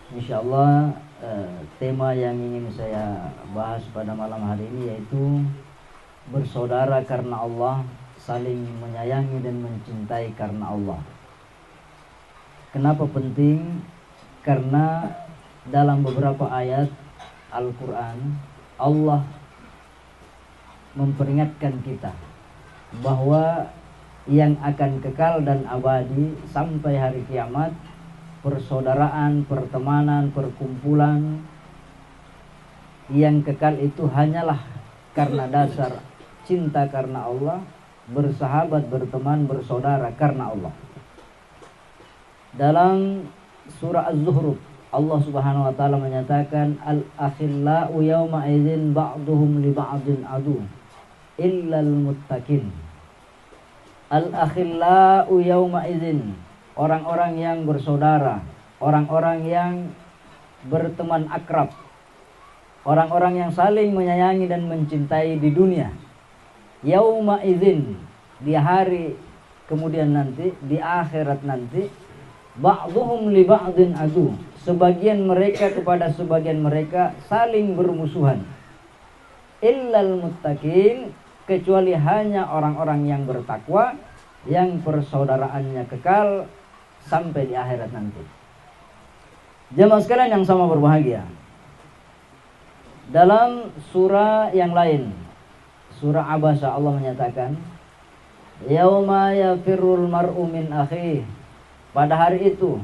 Insyaallah tema yang ingin saya bahas pada malam hari ini yaitu bersaudara karena Allah, saling menyayangi dan mencintai karena Allah. Kenapa penting? Karena dalam beberapa ayat Al-Quran Allah memperingatkan kita bahwa yang akan kekal dan abadi sampai hari kiamat, persaudaraan, pertemanan, perkumpulan yang kekal itu hanyalah karena dasar cinta karena Allah, bersahabat, berteman, bersaudara karena Allah. Dalam surah Az-Zukhruf Allah Subhanahu wa taala menyatakan al-akhillau yawma idzin ba'duhum li ba'din adu illal muttaqin. Al-akhillau yawma idzin, orang-orang yang bersaudara, orang-orang yang berteman akrab, orang-orang yang saling menyayangi dan mencintai di dunia. Yauma idzin, di hari kemudian nanti, di akhirat nanti, ba'dhum li ba'din adu, sebagian mereka kepada sebagian mereka saling bermusuhan. Illal muttaqin, kecuali hanya orang-orang yang bertakwa, yang persaudaraannya kekal sampai di akhirat nanti. Jemaah sekalian yang sama berbahagia, dalam surah yang lain, surah Abasa, Allah menyatakan yauma yafirrul mar'u min akhihi, pada hari itu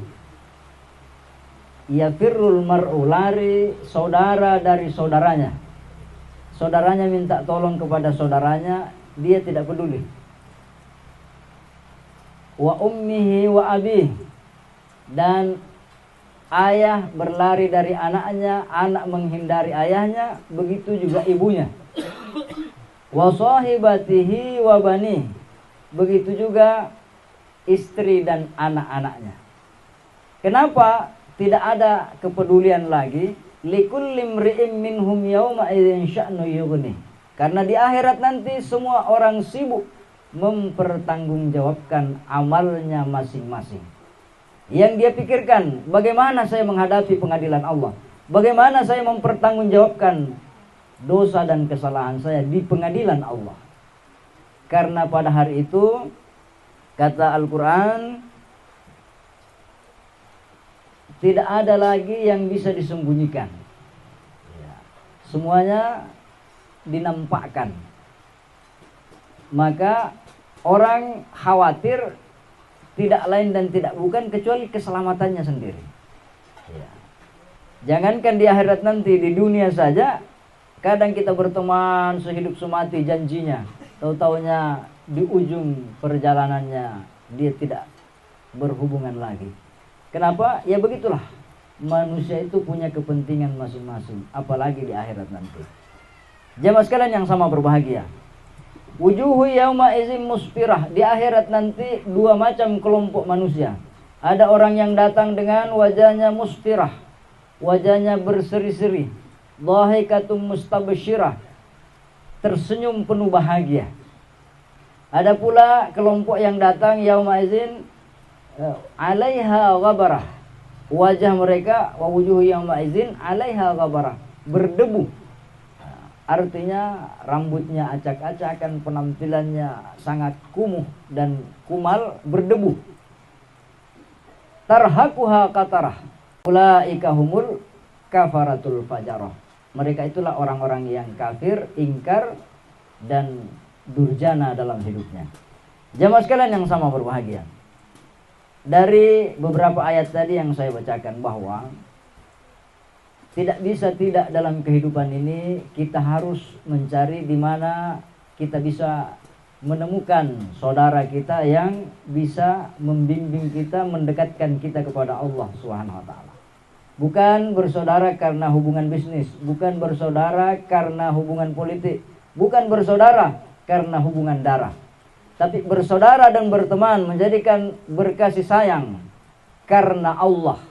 yafirrul mar'u, lari saudara dari saudaranya. Saudaranya minta tolong kepada saudaranya, dia tidak peduli. Wa ummihi wa abih, dan ayah berlari dari anaknya, anak menghindari ayahnya, begitu juga ibunya. Wa sahibatihi wa bani, begitu juga istri dan anak-anaknya. Kenapa tidak ada kepedulian lagi? Likulli imri'in minhum yawma idzin sya'nu yughni, karena di akhirat nanti semua orang sibuk mempertanggungjawabkan amalnya masing-masing. Yang dia pikirkan, bagaimana saya menghadapi pengadilan Allah, bagaimana saya mempertanggungjawabkan dosa dan kesalahan saya di pengadilan Allah. Karena pada hari itu, kata Al-Quran, tidak ada lagi yang bisa disembunyikan, semuanya dinampakkan. Maka orang khawatir tidak lain dan tidak bukan kecuali keselamatannya sendiri. Jangankan di akhirat nanti, di dunia saja kadang kita berteman sehidup semati janjinya, tahu-taunya di ujung perjalanannya dia tidak berhubungan lagi. Kenapa? Ya begitulah, manusia itu punya kepentingan masing-masing, apalagi di akhirat nanti. Jemaah sekalian yang sama berbahagia, wujuhu yauma idzin musfirah, di akhirat nanti dua macam kelompok manusia. Ada orang yang datang dengan wajahnya musfirah, wajahnya berseri-seri, dhahikatum mustabsyirah, tersenyum penuh bahagia. Ada pula kelompok yang datang yauma idzin alaiha ghabarah, wajah mereka wa wujuhu yauma idzin alaiha ghabarah, berdebu. Artinya rambutnya acak-acakan, penampilannya sangat kumuh dan kumal, berdebu. Tarhaquha qatarah, ulaika humul kafaratul fajarah, mereka itulah orang-orang yang kafir, ingkar dan durjana dalam hidupnya. Jemaah sekalian yang sama berbahagia, dari beberapa ayat tadi yang saya bacakan bahwa tidak bisa tidak dalam kehidupan ini kita harus mencari di mana kita bisa menemukan saudara kita yang bisa membimbing kita, mendekatkan kita kepada Allah Subhanahu wa taala. Bukan bersaudara karena hubungan bisnis, bukan bersaudara karena hubungan politik, bukan bersaudara karena hubungan darah. Tapi bersaudara dan berteman, menjadikan berkasih sayang karena Allah,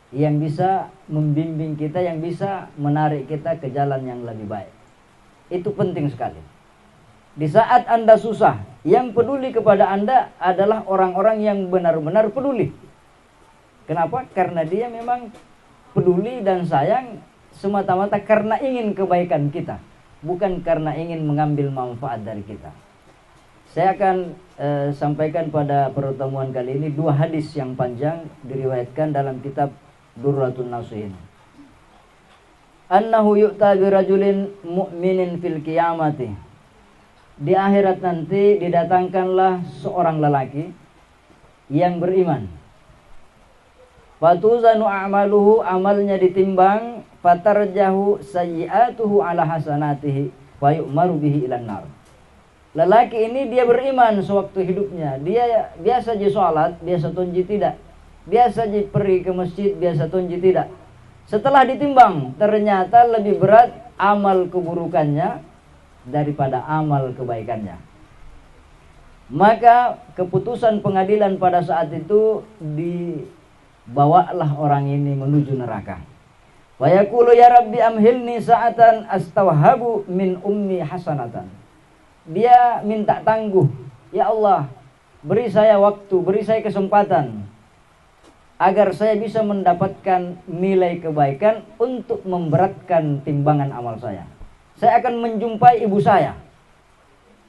yang bisa membimbing kita, yang bisa menarik kita ke jalan yang lebih baik. Itu penting sekali. Di saat Anda susah, yang peduli kepada Anda adalah orang-orang yang benar-benar peduli. Kenapa? Karena dia memang peduli dan sayang semata-mata karena ingin kebaikan kita, bukan karena ingin mengambil manfaat dari kita. Saya akan sampaikan pada pertemuan kali ini 2 hadis yang panjang diriwayatkan dalam kitab Durratun Nasihin. Annahu yu'ta birajulin mu'minin fil qiyamati. Di akhirat nanti didatangkanlah seorang lelaki yang beriman. Fatuzanu a'maluhu, amalnya ditimbang, fatarjahu sayyi'atuhu ala hasanatihi wa yu'maru bihi ilan nar. Lelaki ini dia beriman sewaktu hidupnya. Dia biasa je sholat, biasa tunji tidak. Biasa je pergi ke masjid, biasa tunji tidak. Setelah ditimbang, ternyata lebih berat amal keburukannya daripada amal kebaikannya. Maka keputusan pengadilan pada saat itu, dibawalah orang ini menuju neraka. Wa yaqulu ya Rabbi amhilni sa'atan astawhabu min ummi hasanatan. Dia minta tangguh, ya Allah, beri saya waktu, beri saya kesempatan agar saya bisa mendapatkan nilai kebaikan untuk memberatkan timbangan amal saya. Saya akan menjumpai ibu saya.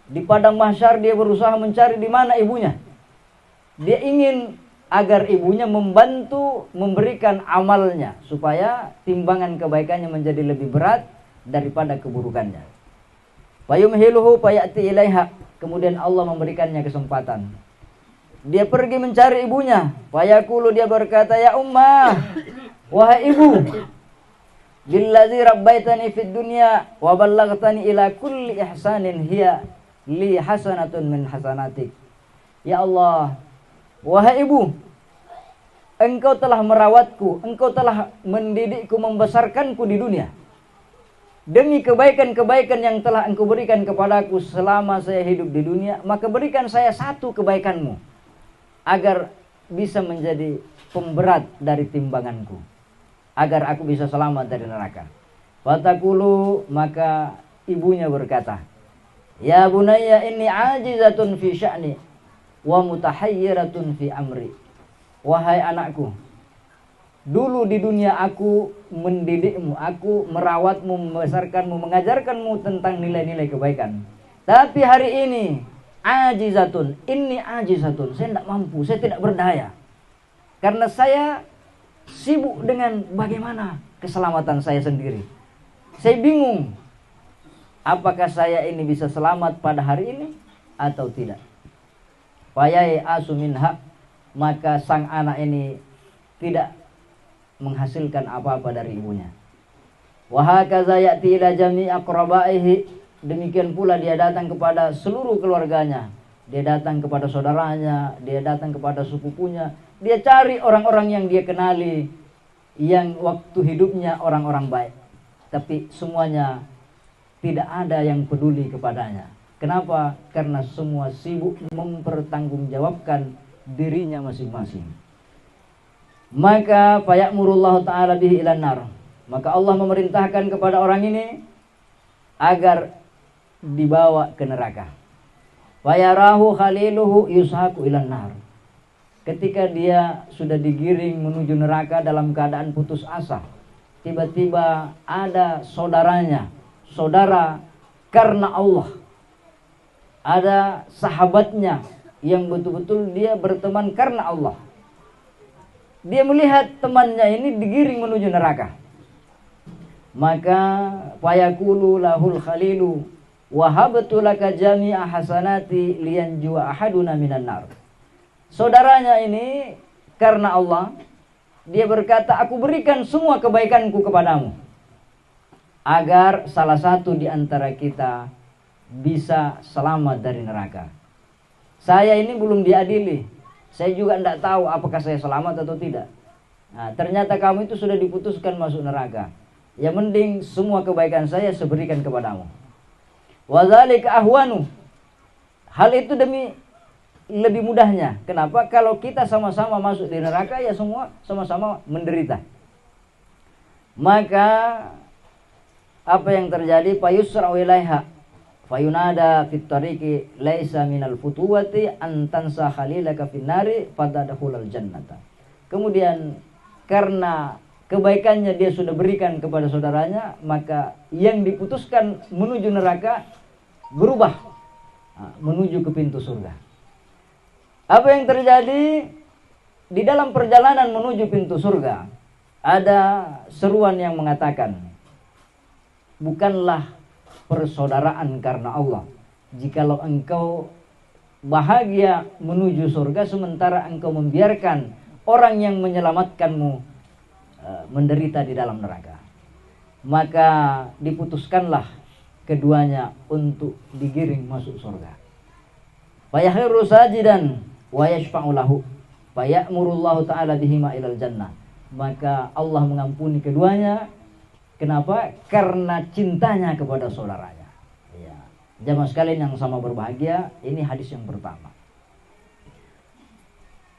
Di padang mahsyar dia berusaha mencari di mana ibunya. Dia ingin agar ibunya membantu memberikan amalnya supaya timbangan kebaikannya menjadi lebih berat daripada keburukannya. Fayumhiluhu fayati ilaiha. Kemudian Allah memberikannya kesempatan. Dia pergi mencari ibunya. Fayaqulu, dia berkata, ya ummah, wahai ibu, billazi rabbaitani fid dunya wa ballaghtani ila kulli ihsanin hiya li hasanatun min hasanatik. Ya Allah, wahai ibu, engkau telah merawatku, engkau telah mendidikku, membesarkanku di dunia. Demi kebaikan-kebaikan yang telah engkau berikan kepadaku selama saya hidup di dunia, maka berikan saya satu kebaikanmu agar bisa menjadi pemberat dari timbanganku, agar aku bisa selamat dari neraka. Fatakulu, maka ibunya berkata, ya bunayya inni ajizatun fi sya'ni wa mutahayyiratun fi amri. Wahai anakku, dulu di dunia aku mendidikmu, aku merawatmu, membesarkanmu, mengajarkanmu tentang nilai-nilai kebaikan. Tapi hari ini ajizatun, ini ajizatun, saya tidak mampu, saya tidak berdaya. Karena saya sibuk dengan bagaimana keselamatan saya sendiri. Saya bingung, apakah saya ini bisa selamat pada hari ini atau tidak. Fayai asuminha, maka sang anak ini tidak menghasilkan apa-apa dari ibunya. Wa hakaza ya'ti ila jami'i aqrabaihi, demikian pula dia datang kepada seluruh keluarganya. Dia datang kepada saudaranya, dia datang kepada sepupunya. Dia cari orang-orang yang dia kenali, yang waktu hidupnya orang-orang baik. Tapi semuanya tidak ada yang peduli kepadanya. Kenapa? Karena semua sibuk mempertanggungjawabkan dirinya masing-masing. Maka fayamurullahu ta'ala bihi ilan nar. Maka Allah memerintahkan kepada orang ini agar dibawa ke neraka. Fayarahu khaliluhu yushaku ilan nar. Ketika dia sudah digiring menuju neraka dalam keadaan putus asa, tiba-tiba ada saudaranya, saudara karena Allah, ada sahabatnya yang betul-betul dia berteman karena Allah. Dia melihat temannya ini digiring menuju neraka. Maka fayaqulu lahul khalilu wahabtu laka jami'a hasanati liyanju'a ahaduna minan nar. Saudaranya ini karena Allah, dia berkata, aku berikan semua kebaikanku kepadamu agar salah satu di antara kita bisa selamat dari neraka. Saya ini belum diadili. Saya juga tidak tahu apakah saya selamat atau tidak. Nah, ternyata kamu itu sudah diputuskan masuk neraka. Ya mending semua kebaikan saya berikan kepadamu. Wadzalika ahwanu. Hal itu demi lebih mudahnya. Kenapa? Kalau kita sama-sama masuk di neraka, ya semua sama-sama menderita. Maka apa yang terjadi? Fayusra'u ilaiha fayunada fit tariqi laisa minal futuwati an tansa khalilaka fin nari fatadkhulal jannata. kemudian karena kebaikannya dia sudah berikan kepada saudaranya, maka yang diputuskan menuju neraka berubah menuju ke pintu surga. Apa yang terjadi di dalam perjalanan menuju pintu surga? Ada seruan yang mengatakan, bukanlah persaudaraan karena Allah jikalau engkau bahagia menuju surga sementara engkau membiarkan orang yang menyelamatkanmu menderita di dalam neraka. Maka diputuskanlah keduanya untuk digiring masuk surga. Fayakhiru sajidan wa yashfa'u lahu fayamurullahu ta'ala bihima ilal jannah. Maka Allah mengampuni keduanya. Kenapa? Karena cintanya kepada saudaranya. Ya. Jamaah sekalian yang sama berbahagia, ini hadis yang pertama.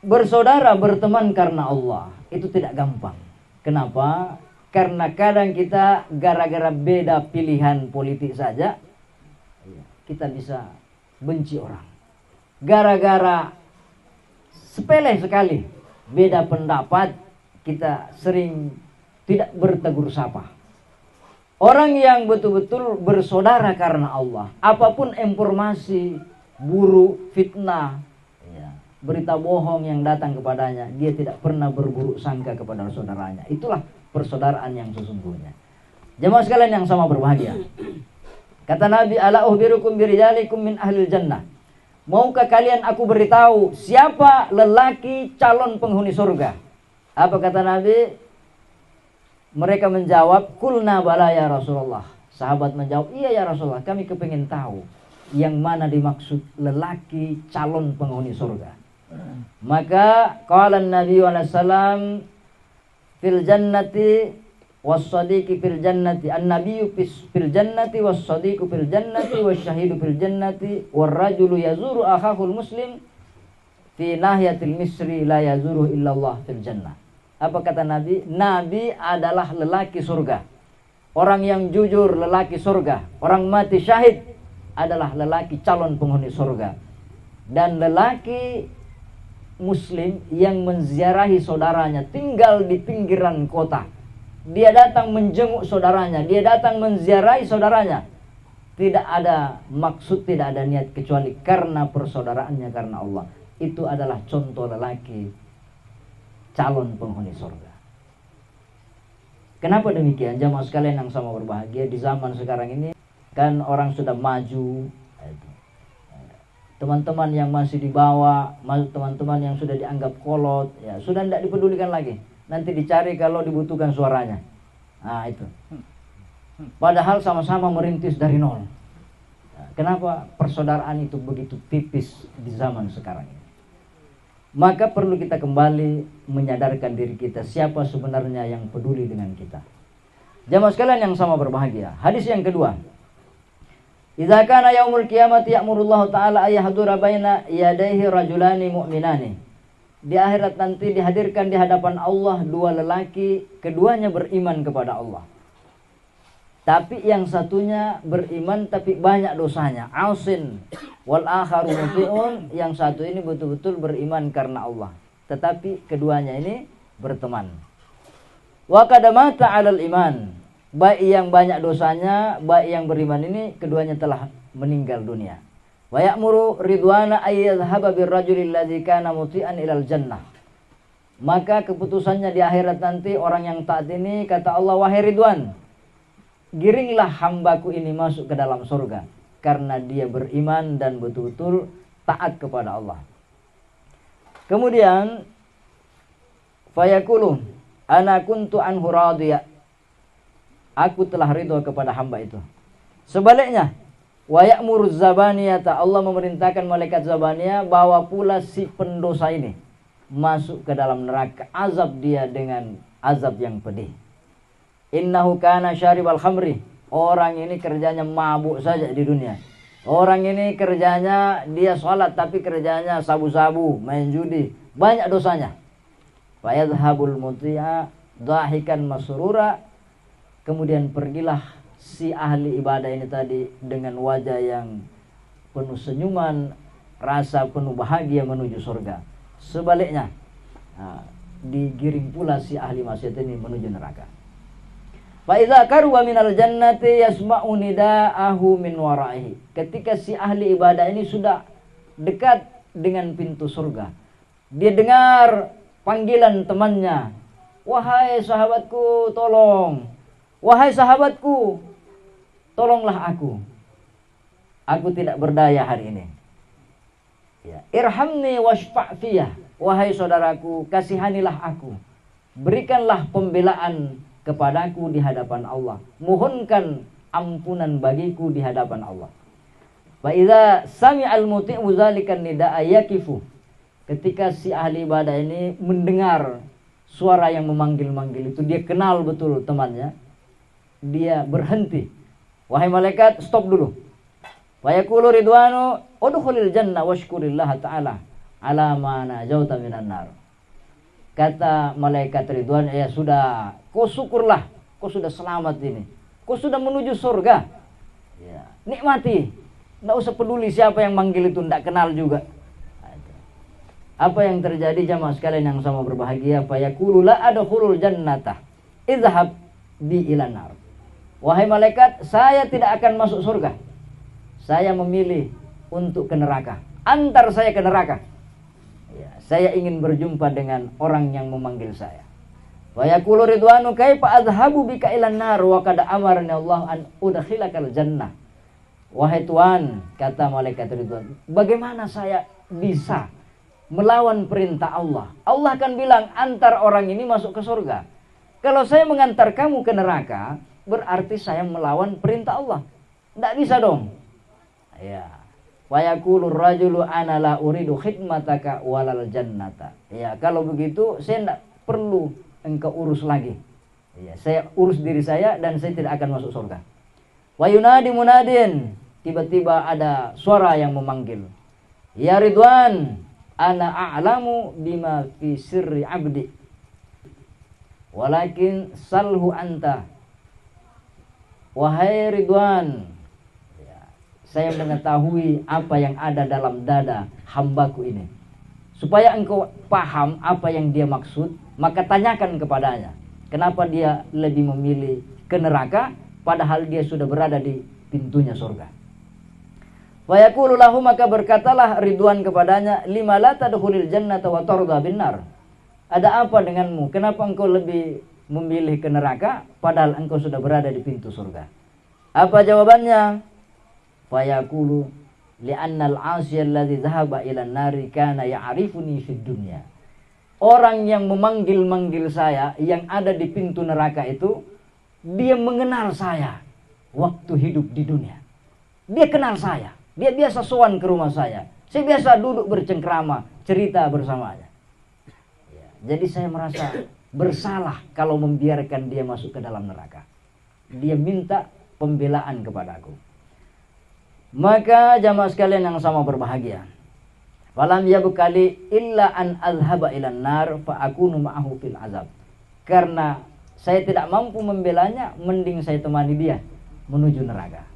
Bersaudara, berteman karena Allah itu tidak gampang. Kenapa? Karena kadang kita gara-gara beda pilihan politik saja kita bisa benci orang. Gara-gara sepele sekali beda pendapat kita sering tidak bertegur sapa. Orang yang betul-betul bersaudara karena Allah, apapun informasi buruk, fitnah, berita bohong yang datang kepadanya, dia tidak pernah berburuk sangka kepada saudaranya. Itulah persaudaraan yang sesungguhnya. Jemaah sekalian yang sama berbahagia. Kata Nabi, ala uhbirukum birijalikum min ahlil jannah. Maukah kalian aku beritahu siapa lelaki calon penghuni surga? Apa kata Nabi? Mereka menjawab, kulna bala ya Rasulullah. Sahabat menjawab, iya ya Rasulullah, kami kepingin tahu yang mana dimaksud lelaki calon penghuni surga. Maka qala Nabi SAW fil jannati was-sadiqi fil jannati, an-nabiyyu fil jannati was-sadiqu fil jannati wasyahidu fil jannati war-rajulu yazuru akhahul muslim fi nahiyatil misri la yazuru illallah fil jannah. Apa kata Nabi? Nabi adalah lelaki surga. Orang yang jujur lelaki surga. Orang mati syahid adalah lelaki calon penghuni surga. Dan lelaki muslim yang menziarahi saudaranya, tinggal di pinggiran kota, dia datang menjenguk saudaranya, dia datang menziarahi saudaranya, tidak ada maksud, tidak ada niat kecuali karena persaudaraannya karena Allah. Itu adalah contoh lelaki calon penghuni surga. Kenapa demikian? Jamaah sekalian yang sama berbahagia, di zaman sekarang ini kan orang sudah maju. Teman-teman yang masih di bawah, teman-teman yang sudah dianggap kolot, ya sudah tidak dipedulikan lagi. Nanti dicari kalau dibutuhkan suaranya. Nah itu. Padahal sama-sama merintis dari nol. Kenapa persaudaraan itu begitu tipis di zaman sekarang ini? Maka perlu kita kembali menyadarkan diri kita siapa sebenarnya yang peduli dengan kita. Jamaah sekalian yang sama berbahagia. Hadis yang kedua. Idza kana yaumul qiyamati ya'murullahu ta'ala ayahdura baina yadayhi rajulani mu'minani. Di akhirat nanti dihadirkan di hadapan Allah dua lelaki, keduanya beriman kepada Allah. Tapi yang satunya beriman tapi banyak dosanya, ausin wal akharu muti'un, yang satu ini betul-betul beriman karena Allah, tetapi keduanya ini berteman. Wa qad mata 'alal iman, baik yang banyak dosanya, baik yang beriman ini keduanya telah meninggal dunia. Wa ya'muru ridwana ay yadhhaba birrajulil ladzi kana muti'an ilal jannah. Maka keputusannya di akhirat nanti orang yang taat ini, kata Allah, wahai Ridwan, giringlah hambaku ini masuk ke dalam surga karena dia beriman dan betul-betul taat kepada Allah. Kemudian fayaqulu ana kuntu anhu radiya, aku telah ridho kepada hamba itu. Sebaliknya wa ya'muru zabaniyata, Allah memerintahkan malaikat zabaniyah bawa pula si pendosa ini masuk ke dalam neraka, azab dia dengan azab yang pedih. Innahu kana syaribal khamri, orang ini kerjanya mabuk saja di dunia. Orang ini kerjanya dia sholat tapi kerjanya sabu-sabu, main judi, banyak dosanya. Fa yadhhabul muti'a dhahikan masrura, kemudian pergilah si ahli ibadah ini tadi dengan wajah yang penuh senyuman, rasa penuh bahagia menuju surga. Sebaliknya, digiring pula si ahli maksiat ini menuju neraka. Fa idza qarwa minal jannati yasma'u nida'ahu min wara'ihi. Ketika si ahli ibadah ini sudah dekat dengan pintu surga, dia dengar panggilan temannya, "Wahai sahabatku, tolong. Wahai sahabatku, tolonglah aku. Aku tidak berdaya hari ini. Ya, irhamni washfa' fiyah. Wahai saudaraku, kasihanilah aku. Berikanlah pembelaan kepadaku di hadapan Allah. Mohonkan ampunan bagiku di hadapan Allah." Fa idza sami'al muti'u dzalikan nida'a yakifu. Ketika si ahli ibadah ini mendengar suara yang memanggil-manggil itu, dia kenal betul temannya, dia berhenti. "Wahai malaikat, stop dulu." Wa yaqulu ridwanu udkhulil jannah washkurillaha ta'ala ala ma najauta minan nar. Kata malaikat Ridwan, "Ya sudah, kau syukurlah, kau sudah selamat ini. Kau sudah menuju surga. Ya, nikmati. Tidak usah peduli siapa yang manggil itu, tidak kenal juga." Apa yang terjadi jamaah sekalian yang sama berbahagia? Fa yaqulu la adkhulul jannata idhhab bi ilan nar. Wahai malaikat, saya tidak akan masuk surga. Saya memilih untuk ke neraka. Antar saya ke neraka. Ya, saya ingin berjumpa dengan orang yang memanggil saya. Wa yaqulu ridwanu kaifa adhabu bika ilan nar wa qad amarani Allah an udkhilakal jannah. Wahai Tuhan, kata malaikat Ridwan, bagaimana saya bisa melawan perintah Allah? Allah akan bilang antar orang ini masuk ke surga. Kalau saya mengantar kamu ke neraka, berarti saya melawan perintah Allah. Tidak bisa dong. Ya. Wa yaqulur rajulu ana la uridu khidmataka walal jannata. Ya, kalau begitu saya tidak perlu engkau urus lagi. Ya, saya urus diri saya dan saya tidak akan masuk surga. Wa yunadi munadin, tiba-tiba ada suara yang memanggil, "Ya Ridwan, ana a'lamu bima fi sirri 'abdi. Walakin salhu anta." Wahai Ridwan, saya mengetahui apa yang ada dalam dada hambaku ini. Supaya engkau paham apa yang dia maksud, maka tanyakan kepadanya. Kenapa dia lebih memilih ke neraka, padahal dia sudah berada di pintunya surga. Wa yaqulu lahu, maka berkatalah Ridwan kepadanya, "Lima la tadkhulil jannata wa tarda bin nar." Ada apa denganmu? Kenapa engkau lebih memilih ke neraka, padahal engkau sudah berada di pintu surga? Apa jawabannya? Fayaqulu li'annal 'asy alladhi dhahaba ila an-nari kana ya'rifuni fid dunya. Orang yang memanggil-manggil saya yang ada di pintu neraka itu, dia mengenal saya waktu hidup di dunia. Dia kenal saya. Dia biasa sowan ke rumah saya. Saya biasa duduk bercengkrama, cerita bersamanya. Ya, jadi saya merasa bersalah kalau membiarkan dia masuk ke dalam neraka. Dia minta pembelaan kepadaku. Maka jamaah sekalian yang sama berbahagia, falam yabqali illa an azhaba ilan nar fa akunu ma'ahu fil azab. Karena saya tidak mampu membelanya, mending saya temani dia menuju neraka.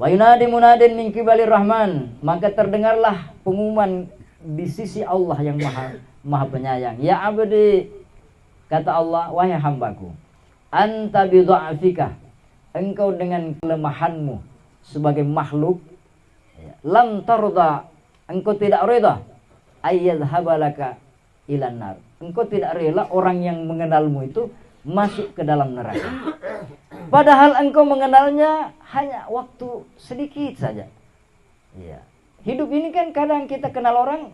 Wa yunadi munadin min qibalir rahman, maka terdengarlah pengumuman di sisi Allah yang maha penyayang. "Ya abdi," kata Allah, "wahai hambaku, anta bi dha'fika, engkau dengan kelemahanmu sebagai makhluk, lam tarda, engkau tidak rela ayyadhabalaka ilan nar. Engkau tidak rela orang yang mengenalmu itu masuk ke dalam neraka. Padahal engkau mengenalnya hanya waktu sedikit saja." Ya. Hidup ini kan kadang kita kenal orang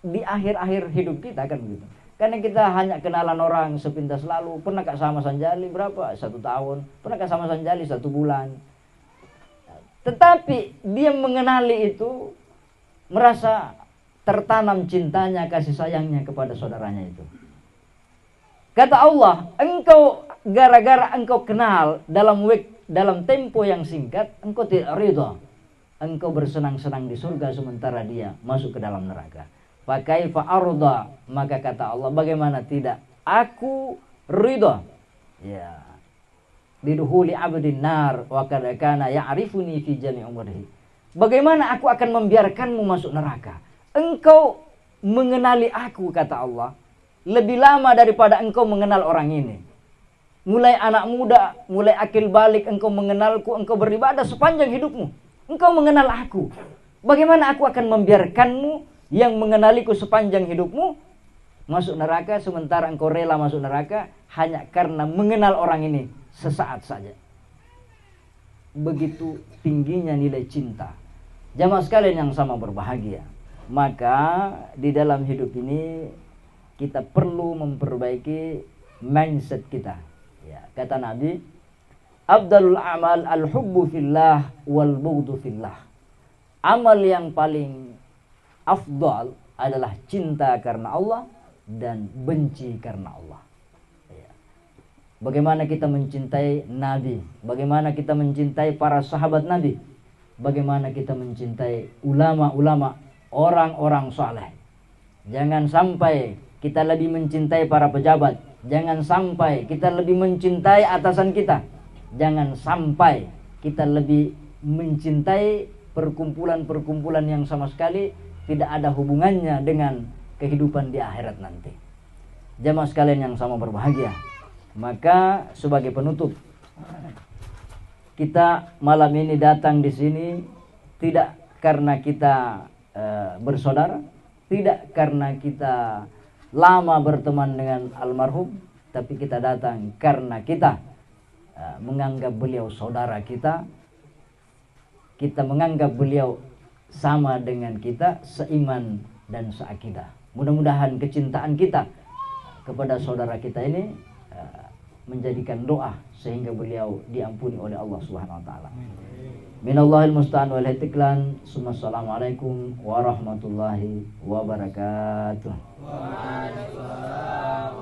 di akhir-akhir hidup kita kan begitu. Karena kita hanya kenalan orang sepintas lalu. Pernah Kak sama Sanjali berapa? 1 tahun. Pernah Kak sama Sanjali 1 bulan. Tetapi dia mengenali itu, merasa tertanam cintanya, kasih sayangnya kepada saudaranya itu. Kata Allah, engkau gara-gara engkau kenal dalam tempo yang singkat, engkau tidak ridha. Engkau bersenang-senang di surga sementara dia masuk ke dalam neraka. Fa kaifa arda, maka kata Allah, bagaimana tidak aku ridha. Ya. Biduhuli abdin nar wa kad kana ya'rifuni fi jami' umrihi. Bagaimana aku akan membiarkanmu masuk neraka? Engkau mengenali aku, kata Allah, lebih lama daripada engkau mengenal orang ini. Mulai anak muda, mulai akil balik engkau mengenalku, engkau beribadah sepanjang hidupmu. Engkau mengenal aku. Bagaimana aku akan membiarkanmu yang mengenaliku sepanjang hidupmu masuk neraka, sementara engkau rela masuk neraka hanya karena mengenal orang ini sesaat saja. Begitu tingginya nilai cinta. Jamaah sekalian yang sama berbahagia. Maka di dalam hidup ini kita perlu memperbaiki mindset kita. Ya, kata Nabi, Abdalul amal al-hubbu fillah wal bughdu fillah. Amal yang paling afdal adalah cinta karena Allah dan benci karena Allah. Ya. Bagaimana kita mencintai Nabi, bagaimana kita mencintai para sahabat Nabi, bagaimana kita mencintai ulama-ulama, orang-orang saleh. Jangan sampai kita lebih mencintai para pejabat, jangan sampai kita lebih mencintai atasan kita, jangan sampai kita lebih mencintai perkumpulan-perkumpulan yang sama sekali tidak ada hubungannya dengan kehidupan di akhirat nanti. Jamaah sekalian yang sama berbahagia. Maka sebagai penutup, kita malam ini datang di sini tidak karena kita bersaudara, tidak karena kita lama berteman dengan almarhum, tapi kita datang karena kita menganggap beliau saudara kita. Kita menganggap beliau sama dengan kita, seiman dan seakidah. Mudah-mudahan kecintaan kita kepada saudara kita ini menjadikan doa sehingga beliau diampuni oleh Allah Subhanahu wa taala. Minallahil musta'an wal hitiqlan. Assalamualaikum warahmatullahi wabarakatuh. Waalaikumsalam.